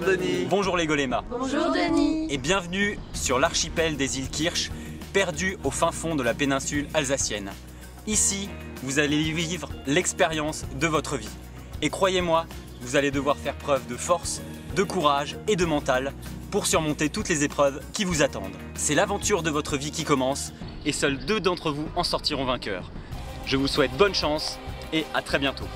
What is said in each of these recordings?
Denis. Bonjour les golémas. Bonjour Denis. Et bienvenue sur l'archipel des îles Kirch, perdu au fin fond de la péninsule alsacienne. Ici, vous allez vivre l'expérience de votre vie. Et croyez-moi, vous allez devoir faire preuve de force, de courage et de mental pour surmonter toutes les épreuves qui vous attendent. C'est l'aventure de votre vie qui commence et seuls 2 d'entre vous en sortiront vainqueurs. Je vous souhaite bonne chance et à très bientôt.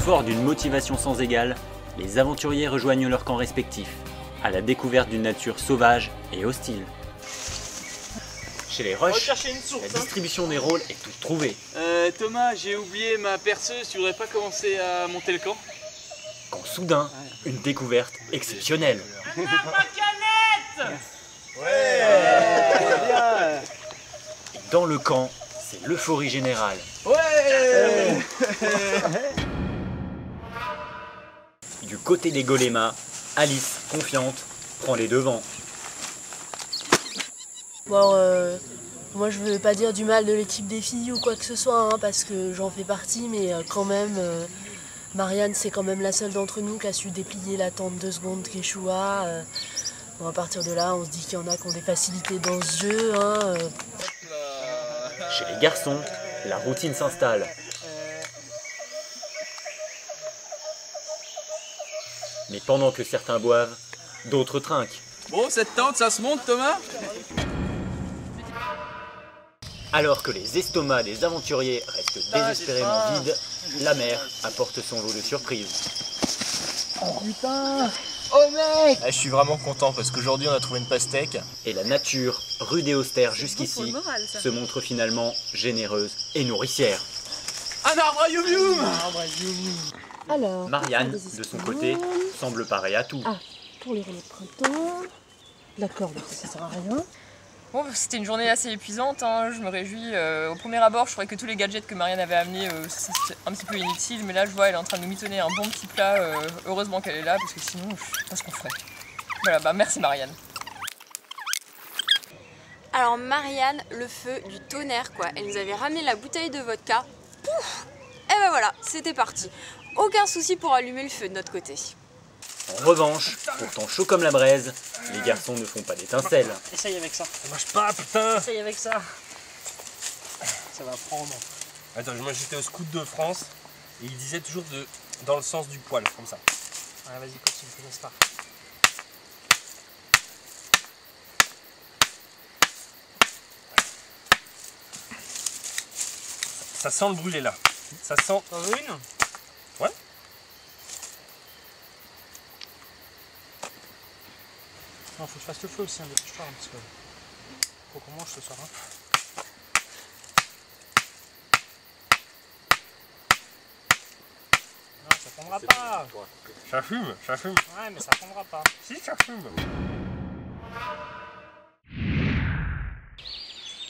Forts d'une motivation sans égale, les aventuriers rejoignent leurs camps respectifs, à la découverte d'une nature sauvage et hostile. Chez les Rush, la distribution des rôles est toute trouvée. Thomas, j'ai oublié ma perceuse, tu voudrais pas commencer à monter le camp? Quand soudain, une découverte exceptionnelle. Ma canette! Et dans le camp, c'est l'euphorie générale. Du côté des golémas, Alice, confiante, prend les devants. Bon, moi je veux pas dire du mal de l'équipe des filles ou quoi que ce soit, hein, parce que j'en fais partie, mais quand même, Marianne c'est quand même la seule d'entre nous qui a su déplier la tente 2 secondes qu'Eshua. Bon, à partir de là, on se dit qu'il y en a qui ont des facilités dans ce jeu. Hein, Chez les garçons, la routine s'installe. Mais pendant que certains boivent, d'autres trinquent. Bon, cette tente, ça se monte, Thomas? Alors que les estomacs des aventuriers restent désespérément vides, la mer apporte son lot de surprises. Putain! Oh mec! Je suis vraiment content parce qu'aujourd'hui on a trouvé une pastèque. Et la nature, rude et austère jusqu'ici, se montre finalement généreuse et nourricière. Un arbre à youm-youm! Alors, Marianne, de son côté, semble parée à tout. Ah, pour les relais de printemps. D'accord, donc ça sert à rien. Bon, c'était une journée assez épuisante, hein. Je me réjouis. Au premier abord, je trouvais que tous les gadgets que Marianne avait amenés, c'était un petit peu inutile, mais là je vois elle est en train de nous mitonner un bon petit plat. Heureusement qu'elle est là, parce que sinon, je sais pas ce qu'on ferait. Voilà, bah merci Marianne. Alors Marianne, le feu du tonnerre quoi. Elle nous avait ramené la bouteille de vodka. Pouf! Et ben voilà, c'était parti. Aucun souci pour allumer le feu de notre côté. En revanche, pourtant chaud comme la braise, les garçons ne font pas d'étincelles. Essaye avec ça. Ça marche pas, putain! Essaye avec ça. Ça va prendre. Attends, moi j'étais au scout de France et il disait toujours dans le sens du poil, comme ça. Ouais, vas-y, continue, te laisse pas. Ça sent le brûlé là. Ça sent. T'en veux une? Ouais. Non, faut que je fasse le feu aussi, hein, depuis tard, parce que faut qu'on mange ce soir. Hein. Non, ça prendra pas. Ça fume, ça fume. Ouais, mais ça prendra pas. Si, ça fume.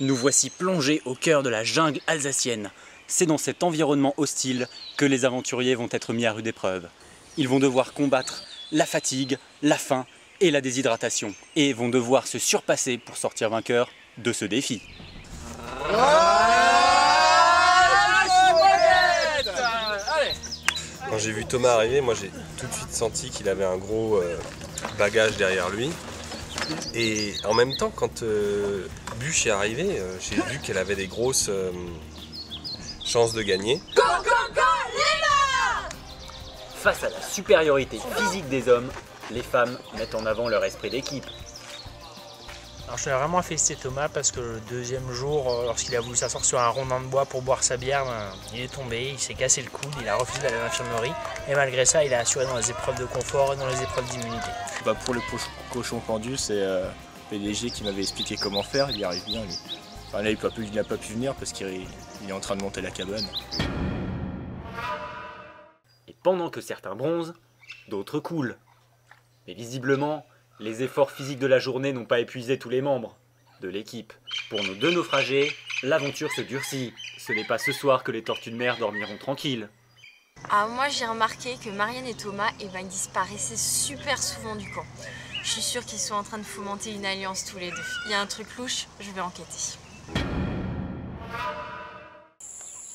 Nous voici plongés au cœur de la jungle alsacienne. C'est dans cet environnement hostile que les aventuriers vont être mis à rude épreuve. Ils vont devoir combattre la fatigue, la faim et la déshydratation, et vont devoir se surpasser pour sortir vainqueurs de ce défi. Quand j'ai vu Thomas arriver, moi j'ai tout de suite senti qu'il avait un gros bagage derrière lui. Et en même temps, quand Bûche est arrivée, j'ai vu qu'elle avait des grosses chances de gagner. Face à la supériorité physique des hommes, les femmes mettent en avant leur esprit d'équipe. Alors je tenais vraiment à féliciter Thomas parce que le deuxième jour, lorsqu'il a voulu s'asseoir sur un rondin de bois pour boire sa bière, il est tombé, il s'est cassé le coude, il a refusé d'aller à l'infirmerie. Et malgré ça, il a assuré dans les épreuves de confort et dans les épreuves d'immunité. Bah pour le cochon pendu, c'est PDG qui m'avait expliqué comment faire, il y arrive bien lui. Enfin, là il n'a pas pu venir parce qu'il est en train de monter la cabane. Et pendant que certains bronzent, d'autres coulent. Mais visiblement, les efforts physiques de la journée n'ont pas épuisé tous les membres de l'équipe. Pour nos 2 naufragés, l'aventure se durcit. Ce n'est pas ce soir que les tortues de mer dormiront tranquilles. Ah, moi j'ai remarqué que Marianne et Thomas ils disparaissaient super souvent du camp. Je suis sûre qu'ils sont en train de fomenter une alliance tous les deux. Il y a un truc louche, je vais enquêter.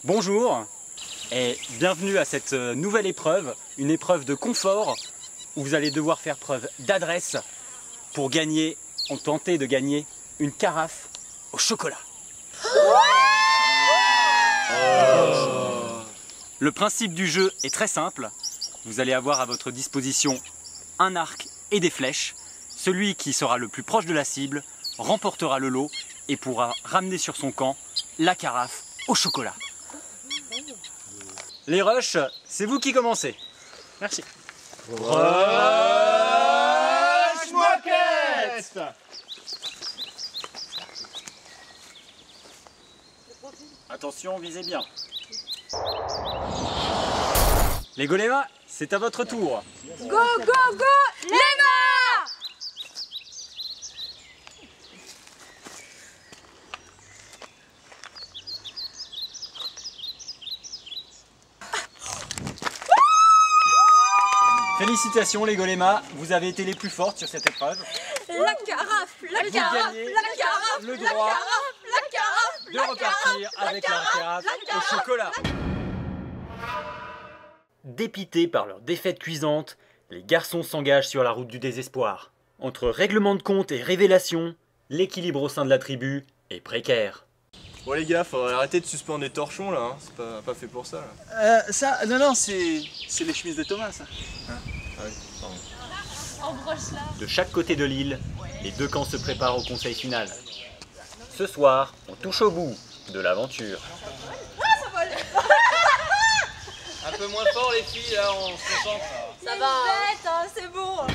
Bonjour. et bienvenue à cette nouvelle épreuve, une épreuve de confort où vous allez devoir faire preuve d'adresse pour gagner, tenter de gagner une carafe au chocolat. Le principe du jeu est très simple. Vous allez avoir à votre disposition un arc et des flèches. Celui qui sera le plus proche de la cible remportera le lot et pourra ramener sur son camp la carafe au chocolat. Les rushs, c'est vous qui commencez. Merci. Rush Moquette. Attention, visez bien. Les golémas, c'est à votre tour. Go, go, go, Léma! Félicitations les golémas, vous avez été les plus fortes sur cette épreuve. La carafe, la Vous carafe, gagnez la carafe, le la droit carafe, la carafe, de repartir avec la carafe au chocolat. Dépités par leur défaite cuisante, les garçons s'engagent sur la route du désespoir. Entre règlement de compte et révélation, l'équilibre au sein de la tribu est précaire. Bon les gars, faut arrêter de suspendre des torchons là, hein. C'est pas fait pour ça là. Non, c'est les chemises de Thomas, ça. Ah oui, pardon. De chaque côté de l'île, les deux camps se préparent au conseil final. Ce soir, on touche au bout de l'aventure. Un peu moins fort, les filles, là, on se concentre. Ça va, hein, c'est bon.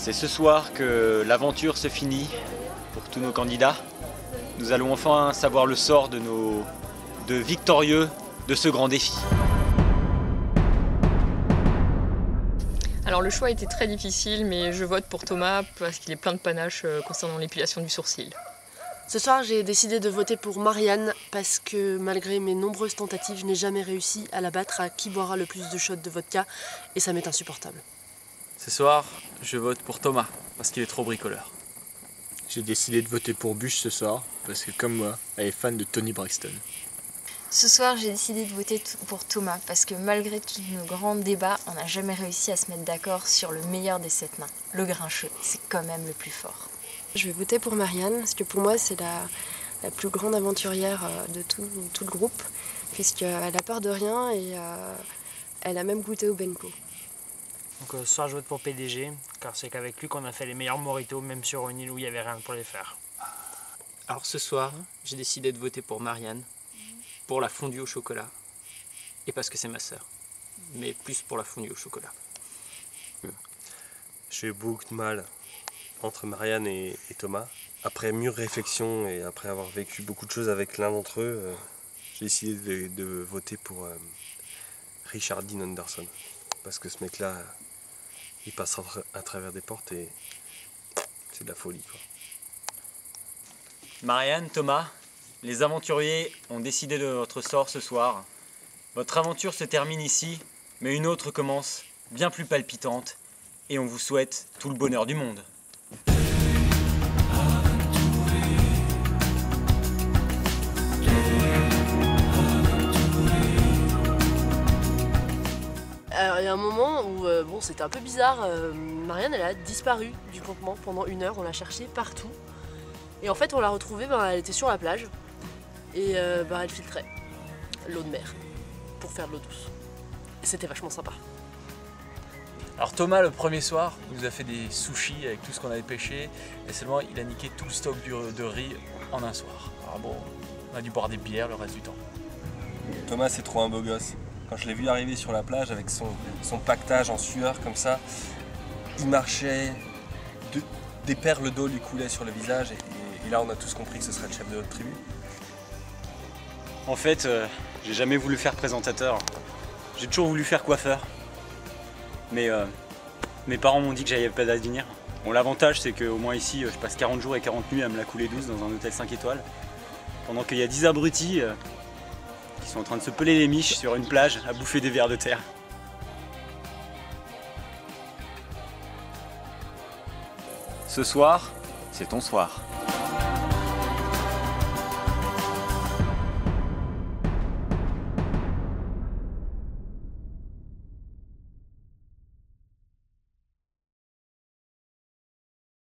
C'est ce soir que l'aventure se finit pour tous nos candidats. Nous allons enfin savoir le sort de nos deux victorieux de ce grand défi. Alors le choix était très difficile, mais je vote pour Thomas parce qu'il est plein de panache concernant l'épilation du sourcil. Ce soir, j'ai décidé de voter pour Marianne parce que malgré mes nombreuses tentatives, je n'ai jamais réussi à la battre à qui boira le plus de shots de vodka et ça m'est insupportable. Ce soir, je vote pour Thomas, parce qu'il est trop bricoleur. J'ai décidé de voter pour Bûche ce soir, parce que comme moi, elle est fan de Tony Braxton. Ce soir, j'ai décidé de voter pour Thomas parce que malgré tous nos grands débats, on n'a jamais réussi à se mettre d'accord sur le meilleur des 7 nains. Le grincheux, c'est quand même le plus fort. Je vais voter pour Marianne parce que pour moi, c'est la plus grande aventurière de tout le groupe, puisqu'elle a peur de rien et elle a même goûté au Benko. Donc ce soir, je vote pour PDG, car c'est qu'avec lui qu'on a fait les meilleurs mojitos, même sur une île où il n'y avait rien pour les faire. Alors ce soir, j'ai décidé de voter pour Marianne, pour la fondue au chocolat, et parce que c'est ma sœur, mais plus pour la fondue au chocolat. J'ai eu beaucoup de mal entre Marianne et Thomas. Après mûre réflexion et après avoir vécu beaucoup de choses avec l'un d'entre eux, j'ai décidé de voter pour Richard Dean Anderson. Parce que ce mec-là, il passe à travers des portes et c'est de la folie, quoi. Marianne, Thomas, les aventuriers ont décidé de votre sort ce soir. Votre aventure se termine ici, mais une autre commence, bien plus palpitante, et on vous souhaite tout le bonheur du monde. Il y a un moment où bon, c'était un peu bizarre, Marianne elle a disparu du campement pendant 1 heure, on l'a cherchée partout. Et en fait on l'a retrouvée, elle était sur la plage et elle filtrait l'eau de mer pour faire de l'eau douce. Et c'était vachement sympa. Alors Thomas, le premier soir, il nous a fait des sushis avec tout ce qu'on avait pêché et seulement il a niqué tout le stock de riz en un soir. Alors bon, on a dû boire des bières le reste du temps. Thomas, c'est trop un beau gosse. Quand je l'ai vu arriver sur la plage avec son pactage en sueur comme ça, il marchait, des perles d'eau lui coulaient sur le visage et là on a tous compris que ce serait le chef de notre tribu. En fait, j'ai jamais voulu faire présentateur. J'ai toujours voulu faire coiffeur. Mais mes parents m'ont dit que j'avais pas d'avenir. Bon, l'avantage, c'est qu'au moins ici, je passe 40 jours et 40 nuits à me la couler douce dans un hôtel 5 étoiles. Pendant qu'il y a 10 abrutis qui sont en train de se peler les miches sur une plage à bouffer des vers de terre. Ce soir, c'est ton soir.